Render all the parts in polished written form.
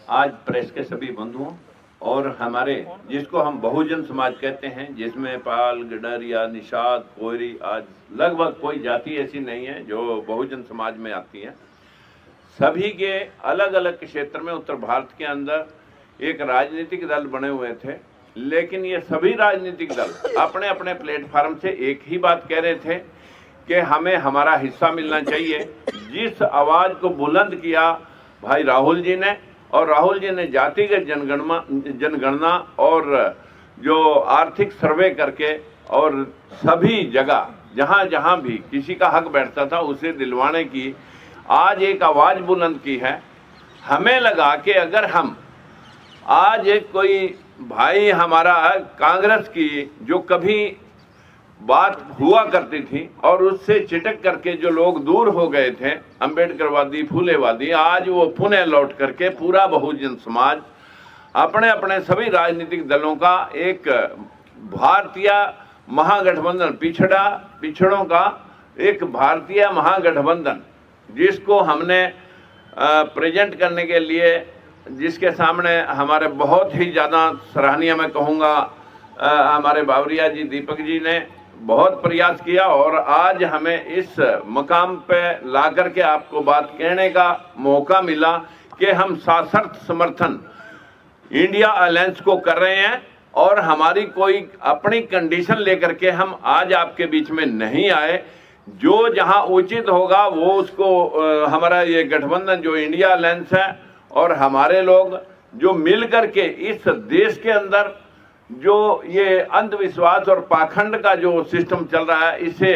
आज प्रेस के सभी बंधुओं और हमारे जिसको हम बहुजन समाज कहते हैं, जिसमें पाल, गडरिया, निषाद, कोयरी, आज लगभग कोई जाति ऐसी नहीं है जो बहुजन समाज में आती है। सभी के अलग अलग क्षेत्र में उत्तर भारत के अंदर एक राजनीतिक दल बने हुए थे, लेकिन ये सभी राजनीतिक दल अपने अपने प्लेटफार्म से एक ही बात कह रहे थे कि हमें हमारा हिस्सा मिलना चाहिए। जिस आवाज को बुलंद किया भाई राहुल जी ने, और राहुल जी ने जातिगत जनगणना और जो आर्थिक सर्वे करके और सभी जगह जहां जहां भी किसी का हक बैठता था उसे दिलवाने की आज एक आवाज बुलंद की है। हमें लगा कि अगर हम आज एक कोई भाई हमारा कांग्रेस की जो कभी बात हुआ करती थी और उससे चिटक करके जो लोग दूर हो गए थे, अंबेडकरवादी, फूलेवादी, आज वो पुनः लौट करके पूरा बहुजन समाज अपने अपने सभी राजनीतिक दलों का एक भारतीय महागठबंधन, पिछड़ों का एक भारतीय महागठबंधन जिसको हमने प्रेजेंट करने के लिए, जिसके सामने हमारे बहुत ही ज़्यादा सराहनीय मैं कहूँगा हमारे बावरिया जी, दीपक जी ने बहुत प्रयास किया और आज हमें इस मकाम पे ला करके आपको बात कहने का मौका मिला कि हम सशर्त समर्थन इंडिया अलायंस को कर रहे हैं और हमारी कोई अपनी कंडीशन लेकर के हम आज आपके बीच में नहीं आए। जो जहां उचित होगा वो उसको हमारा ये गठबंधन जो इंडिया अलायंस है और हमारे लोग जो मिल करके इस देश के अंदर जो ये अंधविश्वास और पाखंड का जो सिस्टम चल रहा है इसे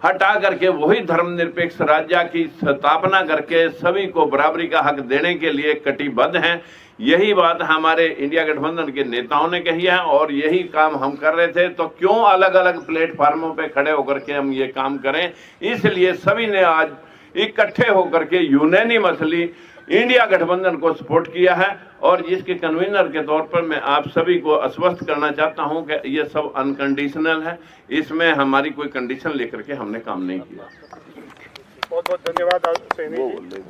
हटा करके वही धर्मनिरपेक्ष राज्य की स्थापना करके सभी को बराबरी का हक देने के लिए कटिबद्ध हैं। यही बात हमारे इंडिया गठबंधन के नेताओं ने कही है और यही काम हम कर रहे थे। तो क्यों अलग अलग प्लेटफार्मों पे खड़े होकर के हम ये काम करें, इसलिए सभी ने आज इकट्ठे होकर के यूनानिमसली इंडिया गठबंधन को सपोर्ट किया है और जिसके कन्वीनर के तौर पर मैं आप सभी को आश्वस्त करना चाहता हूं कि ये सब अनकंडीशनल है, इसमें हमारी कोई कंडीशन लेकर के हमने काम नहीं किया। बहुत बहुत धन्यवाद सैनी जी।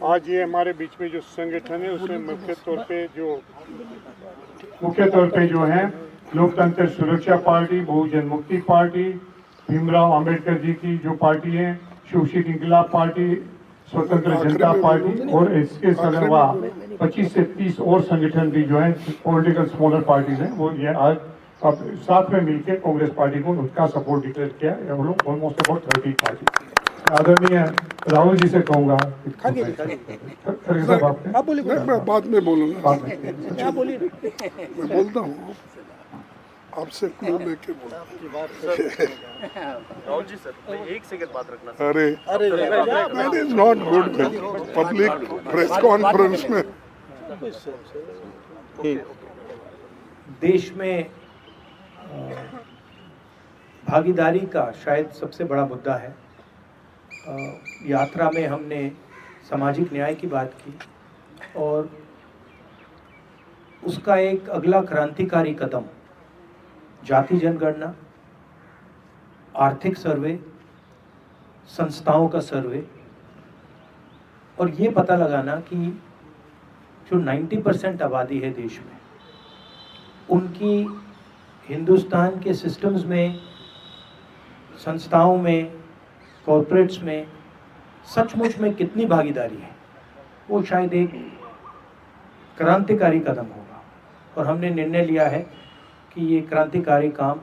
आज ये हमारे बीच में जो संगठन है उसमें मुख्य तौर पे जो है लोकतंत्र सुरक्षा पार्टी, बहुजन मुक्ति पार्टी, भीमराव अंबेडकर जी की जो पार्टी है, शिवशिक इंकलाब पार्टी, स्वतंत्र जनता पार्टी और इसके अलावा 25 से 30 और संगठन भी जो है पॉलिटिकल स्मॉलर पार्टीज हैं, वो ये आज अब साथ में मिलकर कांग्रेस पार्टी को उसका सपोर्ट डिक्लेयर किया है। हम लोग ऑलमोस्ट अबाउट 30 पार्टी। आदरणीय राहुल जी से कहूँगा आप बोलिए, मैं बाद में बोलूँगा, आप बोलिए, मैं बोलता हूँ आपसे क्यों लेके बोला। राहुल जी सर, एक सेकंड बात रखना। अरे that is not good public press conference में। देश में भागीदारी का शायद सबसे बड़ा मुद्दा है। यात्रा में हमने सामाजिक न्याय की बात की और उसका एक अगला क्रांतिकारी कदम जाति जनगणना, आर्थिक सर्वे, संस्थाओं का सर्वे और ये पता लगाना कि जो 90% आबादी है देश में, उनकी हिंदुस्तान के सिस्टम्स में, संस्थाओं में, कॉर्पोरेट्स में सचमुच में कितनी भागीदारी है, वो शायद एक क्रांतिकारी कदम होगा। और हमने निर्णय लिया है कि ये क्रांतिकारी काम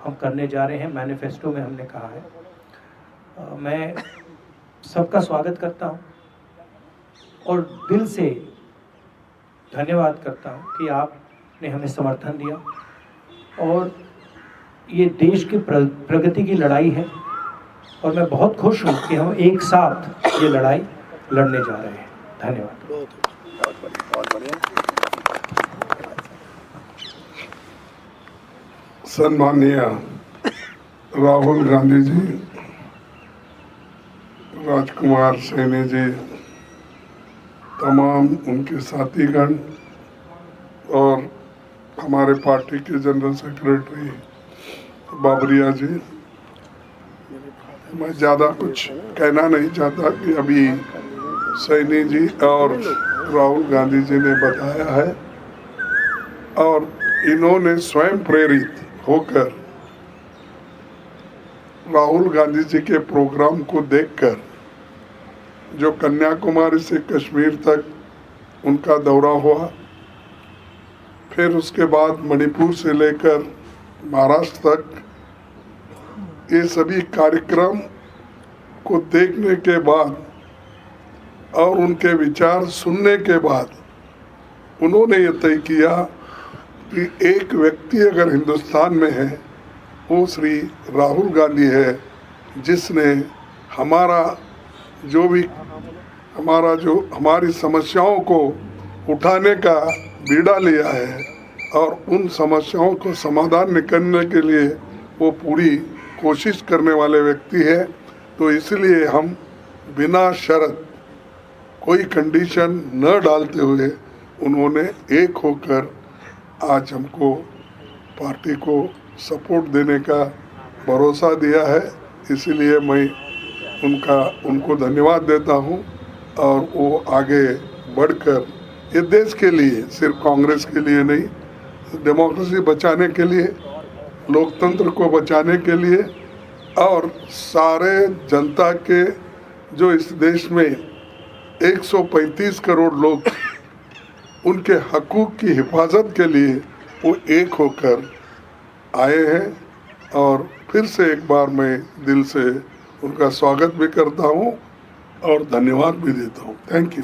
हम करने जा रहे हैं। मैनिफेस्टो में हमने कहा है। मैं सबका स्वागत करता हूं और दिल से धन्यवाद करता हूं कि आपने हमें समर्थन दिया और ये देश की प्रगति की लड़ाई है और मैं बहुत खुश हूं कि हम एक साथ ये लड़ाई लड़ने जा रहे हैं। धन्यवाद। बहुत बढ़िया। सम्माननीय राहुल गांधी जी, राजकुमार सैनी जी, तमाम उनके साथीगण और हमारे पार्टी के जनरल सेक्रेटरी बाबरिया जी, मैं ज़्यादा कुछ कहना नहीं चाहता कि अभी सैनी जी और राहुल गांधी जी ने बताया है, और इन्होंने स्वयं प्रेरित होकर राहुल गांधी जी के प्रोग्राम को देखकर, जो कन्याकुमारी से कश्मीर तक उनका दौरा हुआ, फिर उसके बाद मणिपुर से लेकर महाराष्ट्र तक, ये सभी कार्यक्रम को देखने के बाद और उनके विचार सुनने के बाद उन्होंने ये तय किया कि एक व्यक्ति अगर हिंदुस्तान में है वो श्री राहुल गांधी है, जिसने हमारी समस्याओं को उठाने का बीड़ा लिया है और उन समस्याओं को समाधान निकालने के लिए वो पूरी कोशिश करने वाले व्यक्ति है। तो इसलिए हम बिना शर्त कोई कंडीशन न डालते हुए उन्होंने एक होकर आज हमको पार्टी को सपोर्ट देने का भरोसा दिया है। इसलिए मैं उनको धन्यवाद देता हूं, और वो आगे बढ़कर ये देश के लिए, सिर्फ कांग्रेस के लिए नहीं, डेमोक्रेसी बचाने के लिए, लोकतंत्र को बचाने के लिए, और सारे जनता के जो इस देश में 135 करोड़ लोग, उनके हकूक़ की हिफाजत के लिए वो एक होकर आए हैं। और फिर से एक बार मैं दिल से उनका स्वागत भी करता हूं और धन्यवाद भी देता हूं। Thank you.